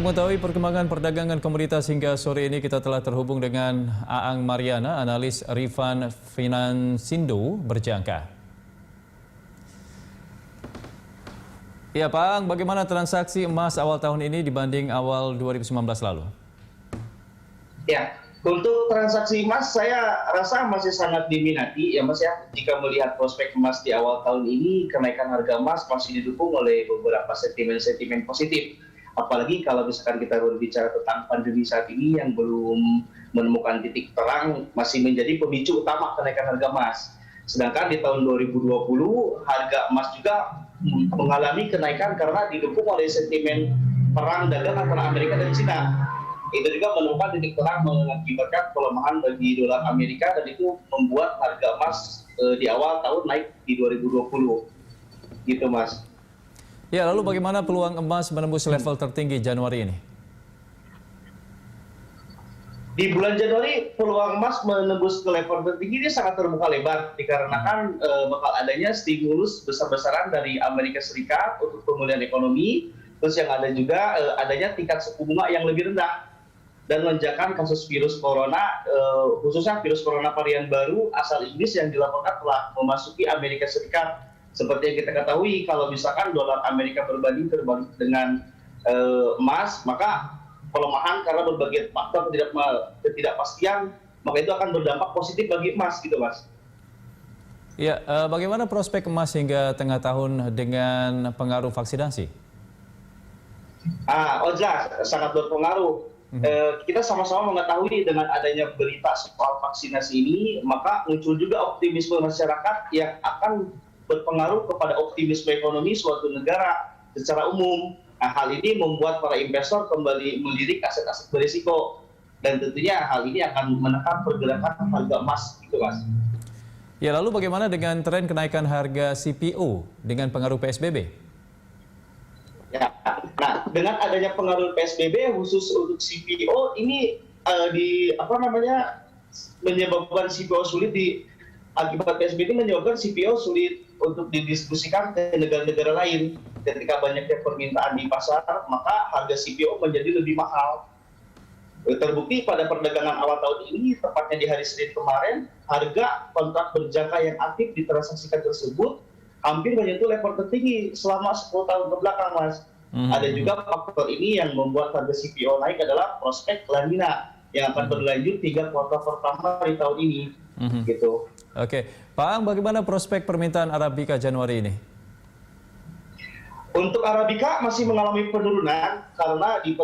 mengetahui perkembangan perdagangan komoditas hingga sore ini, kita telah terhubung dengan Aang Mariana, analis Rifan Finansindo Berjangka. Ya Pak Aang, bagaimana transaksi emas awal tahun ini dibanding awal 2019 lalu? Ya, untuk transaksi emas saya rasa masih sangat diminati ya Mas ya. Jika melihat prospek emas di awal tahun ini, kenaikan harga emas masih didukung oleh beberapa sentimen-sentimen positif. Apalagi kalau misalkan kita berbicara tentang pandemi saat ini yang belum menemukan titik terang, masih menjadi pemicu utama kenaikan harga emas. Sedangkan di tahun 2020 harga emas juga mengalami kenaikan karena didukung oleh sentimen perang dagang antara Amerika dan China. Itu juga menemukan titik terang mengakibatkan pelemahan bagi dolar Amerika, dan itu membuat harga emas di awal tahun naik di 2020. Gitu Mas. Ya, lalu bagaimana peluang emas menembus level tertinggi Januari ini? Di bulan Januari peluang emas menembus ke level tertinggi ini sangat terbuka lebar, dikarenakan bakal adanya stimulus besar-besaran dari Amerika Serikat untuk pemulihan ekonomi. Terus yang ada juga adanya tingkat suku bunga yang lebih rendah, dan lonjakan kasus virus corona, khususnya virus corona varian baru asal Inggris yang dilaporkan telah memasuki Amerika Serikat. Seperti yang kita ketahui, kalau misalkan dolar Amerika berbanding terbalik dengan emas, maka pelemahan karena berbagai faktor ketidakpastian, maka itu akan berdampak positif bagi emas, gitu Mas. Ya, bagaimana prospek emas hingga tengah tahun dengan pengaruh vaksinasi? Jelas, sangat berpengaruh. Kita sama-sama mengetahui dengan adanya berita soal vaksinasi ini, maka muncul juga optimisme masyarakat yang akan berpengaruh kepada optimisme ekonomi suatu negara secara umum. Nah, hal ini membuat para investor kembali melirik aset-aset berisiko, dan tentunya hal ini akan menekan pergerakan harga emas, gitu Mas. Ya, lalu bagaimana dengan tren kenaikan harga CPO dengan pengaruh PSBB? Ya, nah dengan adanya pengaruh PSBB khusus untuk CPO ini menyebabkan CPO sulit akibat PSBB ini menyebabkan CPO sulit untuk didistribusikan ke negara-negara lain. Ketika banyaknya permintaan di pasar, maka harga CPO menjadi lebih mahal. Terbukti pada perdagangan awal tahun ini, tepatnya di hari Senin kemarin, harga kontrak berjangka yang aktif ditransaksikan tersebut hampir menyentuh level tertinggi selama 10 tahun kebelakang, Mas. Ada juga faktor ini yang membuat harga CPO naik adalah prospek La Nina yang akan berlanjut 3 kuartal pertama di tahun ini. Gitu. Oke, Pak Aang, bagaimana prospek permintaan Arabica Januari ini? Untuk Arabica masih mengalami penurunan karena di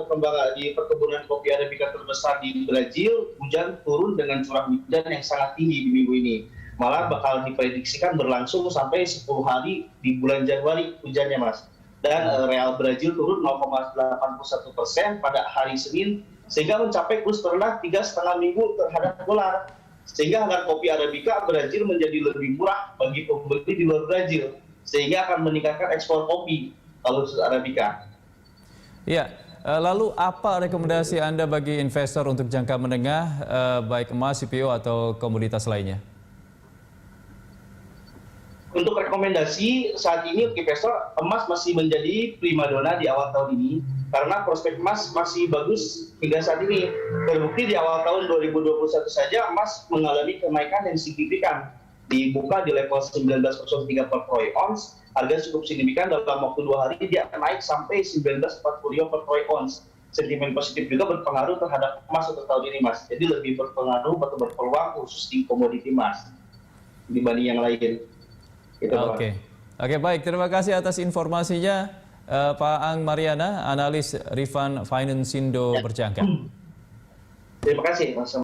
perkebunan kopi Arabica terbesar di Brazil, hujan turun dengan curah hujan yang sangat tinggi di minggu ini. Malah bakal diprediksikan berlangsung sampai 10 hari di bulan Januari hujannya, Mas. Dan real Brazil turun 0,81% pada hari Senin, sehingga mencapai kurs terendah 3,5 minggu terhadap dolar. Sehingga harga kopi Arabica Brazil menjadi lebih murah bagi pembeli di luar Brazil, sehingga akan meningkatkan ekspor kopi kalau khusus Arabica. Ya, lalu apa rekomendasi Anda bagi investor untuk jangka menengah, baik emas, CPO atau komoditas lainnya? Untuk rekomendasi saat ini untuk investor, emas masih menjadi primadona di awal tahun ini karena prospek emas masih bagus hingga saat ini. Terbukti di awal tahun 2021 saja emas mengalami kenaikan yang signifikan. Dibuka di level 19,03 per troy ounce, harga cukup signifikan dalam waktu 2 hari dia naik sampai 19,40 per troy ounce. Sentimen positif juga berpengaruh terhadap emas untuk tahun ini, Mas. Jadi lebih berpengaruh atau berpeluang khusus di komoditi emas dibanding yang lain. Oke, baik. Terima kasih atas informasinya, Pak Aang Mariana, analis Rifan Finansindo Berjangka. Terima kasih, Mas.